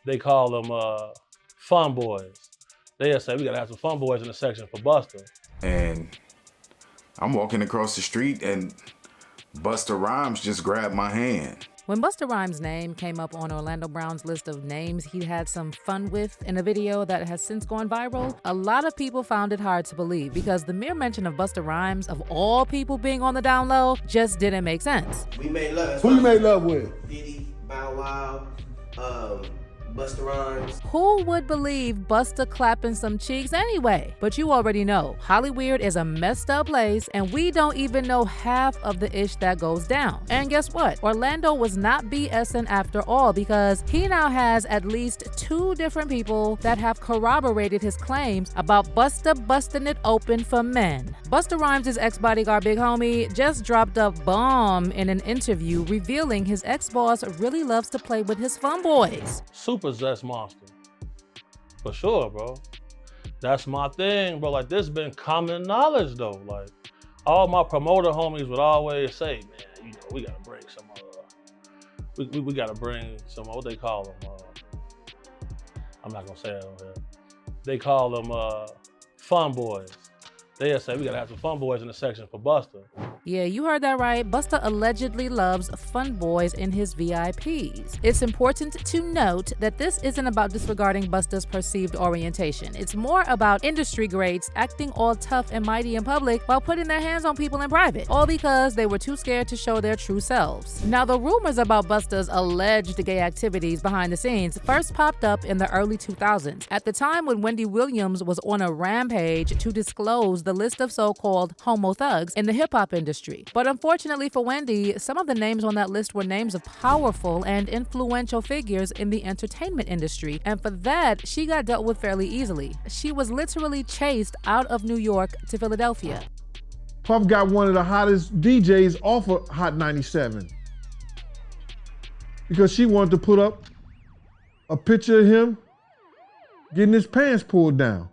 They call them fun boys. They'll say, we gotta have some fun boys in the section for Busta. And I'm walking across the street and Busta Rhymes just grabbed my hand. When Busta Rhymes' name came up on Orlando Brown's list of names he'd had some fun with in a video that has since gone viral, a lot of people found it hard to believe because the mere mention of Busta Rhymes, of all people being on the down low, just didn't make sense. We made love. Who you made love with? Diddy, Bow Wow, Busta Rhymes. Who would believe Busta clapping some cheeks anyway? But you already know, Hollyweird is a messed up place and we don't even know half of the ish that goes down. And guess what? Orlando was not BSing after all because he now has at least 2 different people that have corroborated his claims about Busta busting it open for men. Busta Rhymes' ex-bodyguard Big Homie just dropped a bomb in an interview revealing his ex-boss really loves to play with his fun boys. Super zest monster. For sure, bro. That's my thing, bro. Like, this been common knowledge, though. Like, all my promoter homies would always say, man, you know, we gotta bring some, we gotta bring some, what they call them? I'm not gonna say it on here. They call them fun boys. They'll say, we gotta have some fun boys in the section for Busta. Yeah, you heard that right. Busta allegedly loves fun boys in his VIPs. It's important to note that this isn't about disregarding Busta's perceived orientation. It's more about industry greats acting all tough and mighty in public while putting their hands on people in private, all because they were too scared to show their true selves. Now, the rumors about Busta's alleged gay activities behind the scenes first popped up in the early 2000s, at the time when Wendy Williams was on a rampage to disclose the list of so-called homo thugs in the hip-hop industry. But unfortunately for Wendy, some of the names on that list were names of powerful and influential figures in the entertainment industry, and for that, she got dealt with fairly easily. She was literally chased out of New York to Philadelphia. Puff got one of the hottest DJs off of Hot 97 because she wanted to put up a picture of him getting his pants pulled down.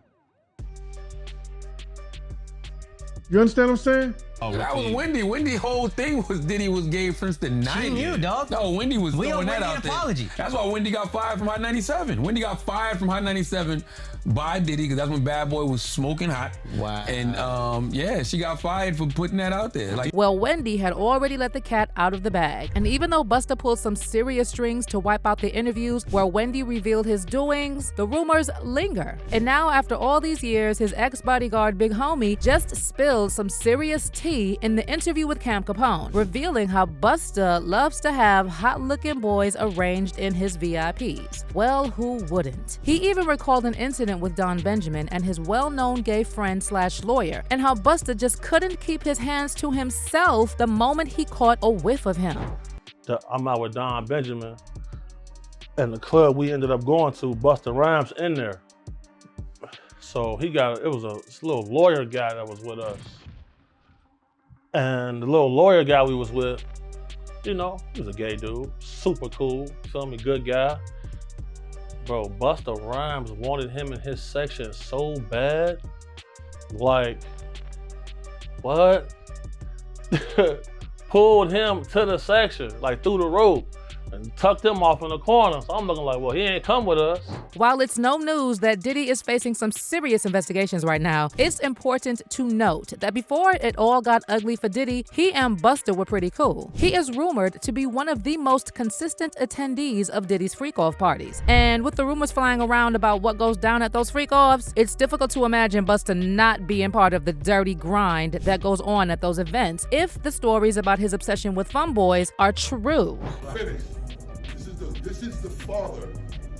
You understand what I'm saying? Oh, that was Wendy. Wendy's whole thing was Diddy was gay since the 90s. She knew, dog. No, Wendy was throwing that Wendy out there. apology. That's why Wendy got fired from Hot 97. Wendy got fired from Hot 97 by Diddy because that's when Bad Boy was smoking hot. Wow. And yeah, she got fired for putting that out there. Like, well, Wendy had already let the cat out of the bag. And even though Busta pulled some serious strings to wipe out the interviews where Wendy revealed his doings, the rumors linger. And now, after all these years, his ex-bodyguard Big Homie just spilled some serious tea in the interview with Cam Capone, revealing how Busta loves to have hot-looking boys arranged in his VIPs. Well, who wouldn't? He even recalled an incident with Don Benjamin and his well-known gay friend / lawyer, and how Busta just couldn't keep his hands to himself the moment he caught a whiff of him. I'm out with Don Benjamin, and the club we ended up going to, Busta Rhymes in there. So it was a little lawyer guy that was with us. And the little lawyer guy we was with, you know, he was a gay dude, super cool, feel me, good guy. Bro, Busta Rhymes wanted him in his section so bad. Like, what? Pulled him to the section, like through the rope, and tucked him off in the corner. So I'm looking like, well, he ain't come with us. While it's no news that Diddy is facing some serious investigations right now, it's important to note that before it all got ugly for Diddy, he and Busta were pretty cool. He is rumored to be one of the most consistent attendees of Diddy's freak-off parties. And with the rumors flying around about what goes down at those freak-offs, it's difficult to imagine Busta not being part of the dirty grind that goes on at those events if the stories about his obsession with fun boys are true. Finish. This is the father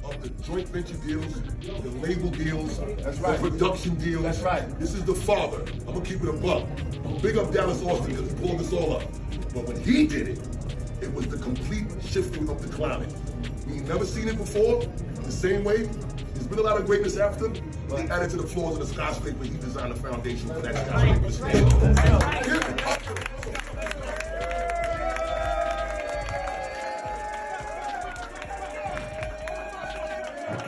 of the joint venture deals, the label deals, that's right, the production deals. That's right. This is the father. I'm gonna keep it a buck. I'm big up Dallas Austin because he pulled this all up. But when he did it, it was the complete shifting of the clowning. We ain't never seen it before. The same way, there's been a lot of greatness after. But he added to the floors of the skyscraper. He designed the foundation for that skyscraper to stand.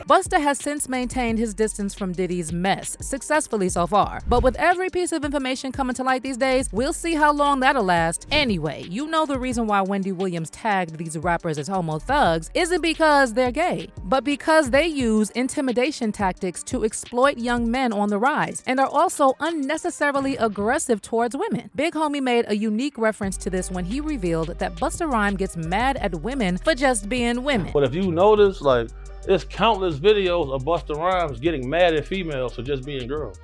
Busta has since maintained his distance from Diddy's mess, successfully so far. But with every piece of information coming to light these days, we'll see how long that'll last. Anyway, you know the reason why Wendy Williams tagged these rappers as homo thugs isn't because they're gay, but because they use intimidation tactics to exploit young men on the rise and are also unnecessarily aggressive towards women. Big Homie made a unique reference to this when he revealed that Busta Rhymes gets mad at women for just being women. But if you notice, like, there's countless videos of Busta Rhymes getting mad at females for just being girls.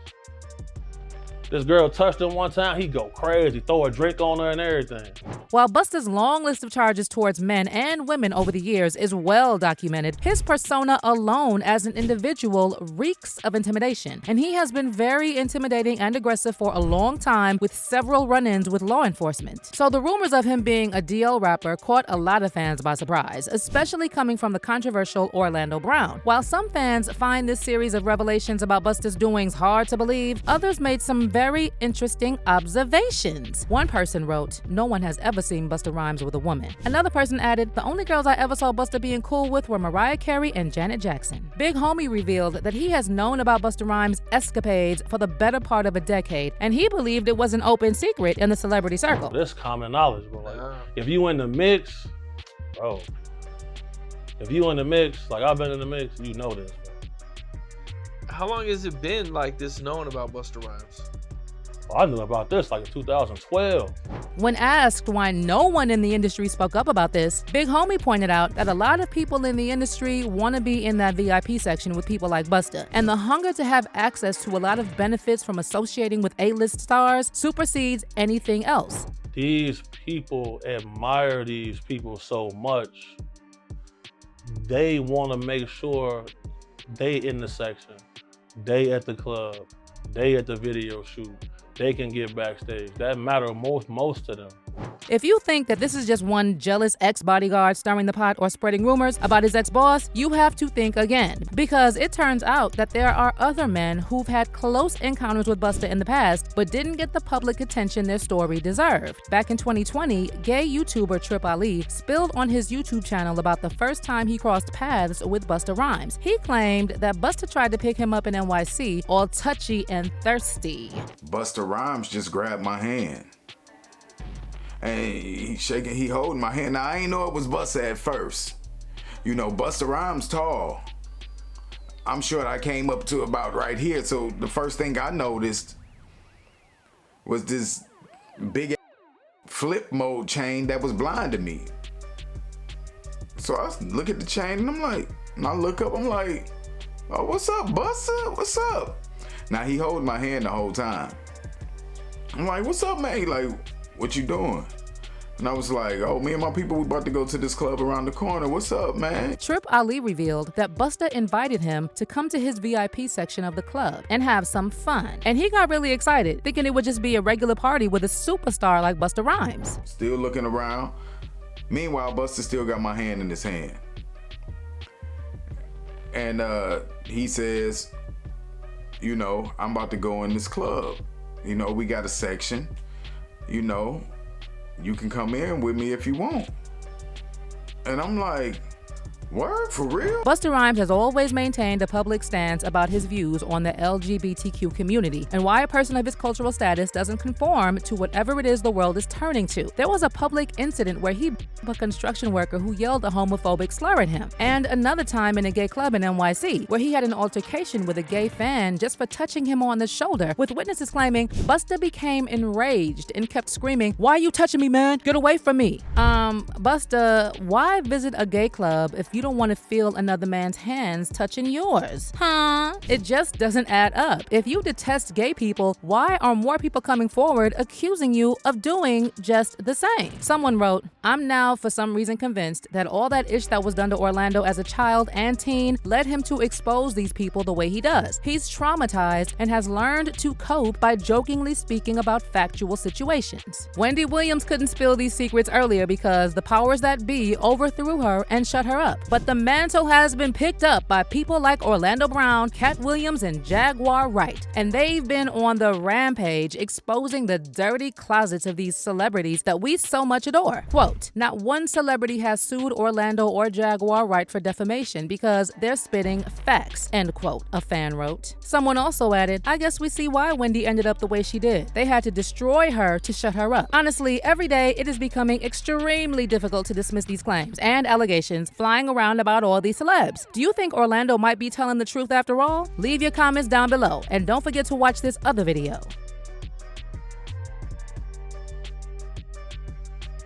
This girl touched him one time, he go crazy, throw a drink on her and everything. While Busta's long list of charges towards men and women over the years is well documented, his persona alone as an individual reeks of intimidation. And he has been very intimidating and aggressive for a long time with several run-ins with law enforcement. So the rumors of him being a DL rapper caught a lot of fans by surprise, especially coming from the controversial Orlando Brown. While some fans find this series of revelations about Busta's doings hard to believe, others made some very interesting observations. One person wrote, "No one has ever seen Busta Rhymes with a woman." Another person added, "The only girls I ever saw Busta being cool with were Mariah Carey and Janet Jackson." Big Homie revealed that he has known about Busta Rhymes' escapades for the better part of a decade, and he believed it was an open secret in the celebrity circle. This common knowledge, bro. Like, if you in the mix, bro. If you in the mix, like I've been in the mix, you know this, bro. How long has it been like this known about Busta Rhymes? I knew about this like in 2012. When asked why no one in the industry spoke up about this, Big Homie pointed out that a lot of people in the industry want to be in that VIP section with people like Busta, and the hunger to have access to a lot of benefits from associating with A-list stars supersedes anything else. These people admire these people so much. They want to make sure they in the section, they at the club, they at the video shoot. They can get backstage. That matters most to them. If you think that this is just one jealous ex-bodyguard stirring the pot or spreading rumors about his ex-boss, you have to think again. Because it turns out that there are other men who've had close encounters with Busta in the past, but didn't get the public attention their story deserved. Back in 2020, gay YouTuber Trip Ali spilled on his YouTube channel about the first time he crossed paths with Busta Rhymes. He claimed that Busta tried to pick him up in NYC, all touchy and thirsty. Busta Rhymes just grabbed my hand. And he holding my hand. Now, I ain't know it was Busta at first. You know, Busta Rhymes tall. I'm sure I came up to about right here. So the first thing I noticed was this big flip mode chain that was blinding me. So I look at the chain and I'm like, and I look up, I'm like, oh, what's up, Busta? What's up? Now he holding my hand the whole time. I'm like, what's up, man? He like, what you doing? And I was like, oh, me and my people, we about to go to this club around the corner. What's up, man? Trip Ali revealed that Busta invited him to come to his VIP section of the club and have some fun. And he got really excited, thinking it would just be a regular party with a superstar like Busta Rhymes. Still looking around. Meanwhile, Busta still got my hand in his hand. And he says, you know, I'm about to go in this club. You know, we got a section. You know, you can come in with me if you want. And I'm like, word, for real? Busta Rhymes has always maintained a public stance about his views on the LGBTQ community and why a person of his cultural status doesn't conform to whatever it is the world is turning to. There was a public incident where he beat up a construction worker who yelled a homophobic slur at him, and another time in a gay club in NYC where he had an altercation with a gay fan just for touching him on the shoulder, with witnesses claiming Busta became enraged and kept screaming, "Why are you touching me, man? Get away from me." Busta, why visit a gay club if you don't want to feel another man's hands touching yours? Huh? It just doesn't add up. If you detest gay people, why are more people coming forward accusing you of doing just the same? Someone wrote, "I'm now for some reason convinced that all that ish that was done to Orlando as a child and teen led him to expose these people the way he does. He's traumatized and has learned to cope by jokingly speaking about factual situations." Wendy Williams couldn't spill these secrets earlier because the powers that be overthrew her and shut her up. But the mantle has been picked up by people like Orlando Brown, Cat Williams, and Jaguar Wright. And they've been on the rampage exposing the dirty closets of these celebrities that we so much adore. Quote, not one celebrity has sued Orlando or Jaguar Wright for defamation because they're spitting facts, end quote, a fan wrote. Someone also added, I guess we see why Wendy ended up the way she did. They had to destroy her to shut her up. Honestly, every day it is becoming extremely difficult to dismiss these claims and allegations flying around about all these celebs. Do you think Orlando might be telling the truth after all? Leave your comments down below and don't forget to watch this other video.